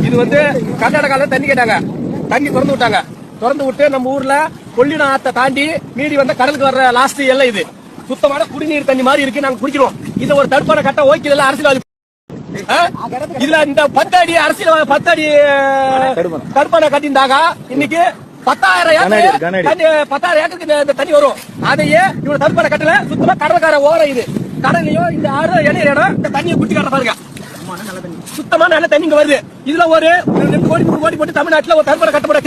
இது வந்து கர்நாடகால தண்ணி கேட்டாங்க, தண்ணி திறந்து விட்டாங்க. திறந்து விட்டு நம்ம ஊர்ல கொள்ளிடம் ஆத்த தாண்டி மீறி வந்து கடலுக்கு வர்ற லாஸ்ட் எல்லாம் இது சுத்தமான குடிநீர் தண்ணி மாதிரி இருக்கு. நாங்க குடிக்கிறோம். இதை ஒரு தடுப்பான கட்ட ஓய்க்கல அரசியல். இதுல இந்த 10 அடி அரசியல் 10 அடி தடுப்பான கட்டியிருந்தாங்க. இன்னைக்கு 10,000 ஏக்கருக்கு இந்த தண்ணி வரும். அதையே இவ்வளவு தடுப்பான கட்டல சுத்தமா கடற்கரை ஓரம் இது. கடலையும் இந்த ஆறு இடையிற இடம் இந்த தண்ணியை குட்டி காட்ட பாருங்க. சுத்தமான நல்ல தண்ணி இங்க வருது. இதுல ஒரு 2 கோடி 3 கோடி போட்டு தமிழ்நாட்டுல ஒரு தடுப்பான கட்டப்பட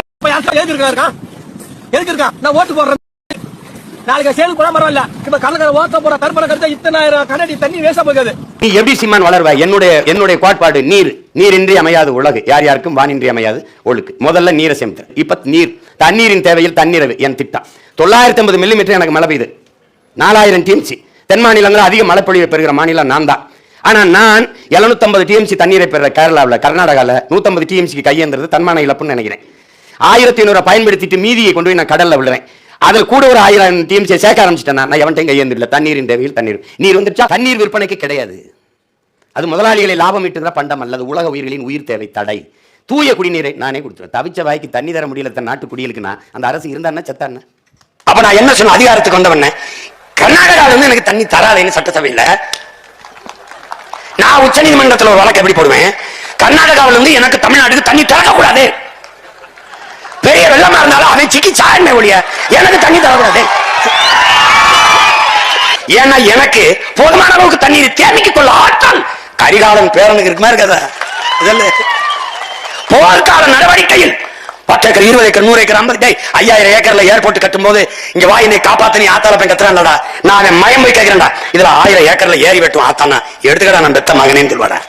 எதுக்கு இருக்கான்? நான் ஓட்டு போடுறேன். நாளைக்கு சேல் போனா பரவாயில்ல. இப்ப கடற்கரை ஓட்ட போற தடுப்பான கட்ட 10,000 கனடி தண்ணி வேஸ்டா போகுது. நீ எப்படி சீமான் வளர்வாய்? என்னுடைய கோட்பாடு நீரின்றி அமையாது உலகு, யார் யாருக்கும் வானின்றி அமையாது ஒழுக்கு. முதல்ல நீரை சேமித்து, இப்ப தண்ணீரின் தேவையில் தண்ணீர் என் திட்டம். 950 மில்லிமீட்டர் எனக்கு மழை பெய்யுது. 4000 டிஎம்சி. தென் மாநிலங்கள் அதிக மழை பொழிவை பெறுகிற மாநிலம் நான் தான். ஆனா நான் 750 டிஎம்சி தண்ணீரை பெற கேரளாவில், கர்நாடகாவில் 150 டிஎம்சிக்கு கையேந்திரது தன்மான இழப்புன்னு நினைக்கிறேன். 1500 பயன்படுத்திட்டு மீதியை கொண்டு போய் நான் கடல்ல விடுறேன். அதில் கூட ஒரு 1000 டிஎம்சியை சேர்க்க ஆரம்பிச்சிட்டேன். நான் எவன்ட்டையும் கையேந்திரல. தண்ணீரின் தேவையில் நீர் வந்துருச்சா? தண்ணீர் விற்பனைக்கு கிடையாது. அது முதலாளிகளை லாபம் ஈட்டுகிற பண்டம் அல்லது உலக உயிர்களின் உயிர் தேவை தடை. தூய குடிநீரை நானே கொடுத்துருவேன். தவிச்ச வாய்க்கு தண்ணி தர முடியல நாட்டு குடிகளுக்கு. நான் அந்த அரசு இருந்தா செத்தான. அப்ப நான் என்ன சொன்ன? அதிகாரத்துக்கு வந்தவன கர்நாடகாவில் வந்து எனக்கு தண்ணி தராதுன்னு சட்டசபையில் நான் உச்ச நீதிமன்றத்தில் ஒரு வழக்கு எப்படி போடுவேன்? கர்நாடகாவில் வந்து எனக்கு தமிழ்நாட்டுக்கு தண்ணி திறக்கக்கூடாது. பெரிய வெள்ளமா இருந்தாலும் அவன் சிக்கி சாயமே ஒழிய எனக்கு தண்ணி தரக்கூடாது. ஏன்னா எனக்கு போதுமான அளவுக்கு தண்ணீரை தேமிக்கிக் கொள்ள ஆற்றல் கரிகாலன் பேரனுக்கு இருக்குமா இருக்காதா? போர்க்கால நடவடிக்கையில் 10 ஏக்கர் 20 ஏக்கர் 100 ஏக்கர் 50 5000 ஏக்கர்ல ஏர்போர்ட் கட்டும் போது இங்க வாயினை காப்பாத்தனி ஆத்தால போய் கத்துறான்டா. நான் மயம் போய் கேட்கிறேன்டா. இதுல 1000 ஏக்கர்ல ஏறி வெட்டும் ஆத்தானா எடுத்துக்கடா, நான் பெத்த மகனேன்னு சொல்லுவாடா.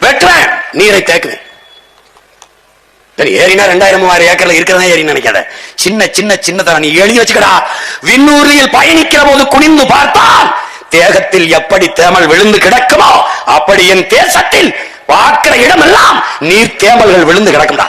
வெட்டுறேன், நீரை தேக்குவேன். ஏறினா 2000-3000 ஏக்கர்ல இருக்கிறதா ஏறி நினைக்காத. சின்னதா நீ எழுதி வச்சுக்கடா. விண்ணூரில் பயணிக்கிற போது குனிந்து பார்த்தால் தேகத்தில் எப்படி தேமல் விழுந்து கிடக்குமோ அப்படி என் தேசத்தில் பார்க்கிற இடமெல்லாம் நீர் தேமல்கள் விழுந்து கிடக்கும்டா.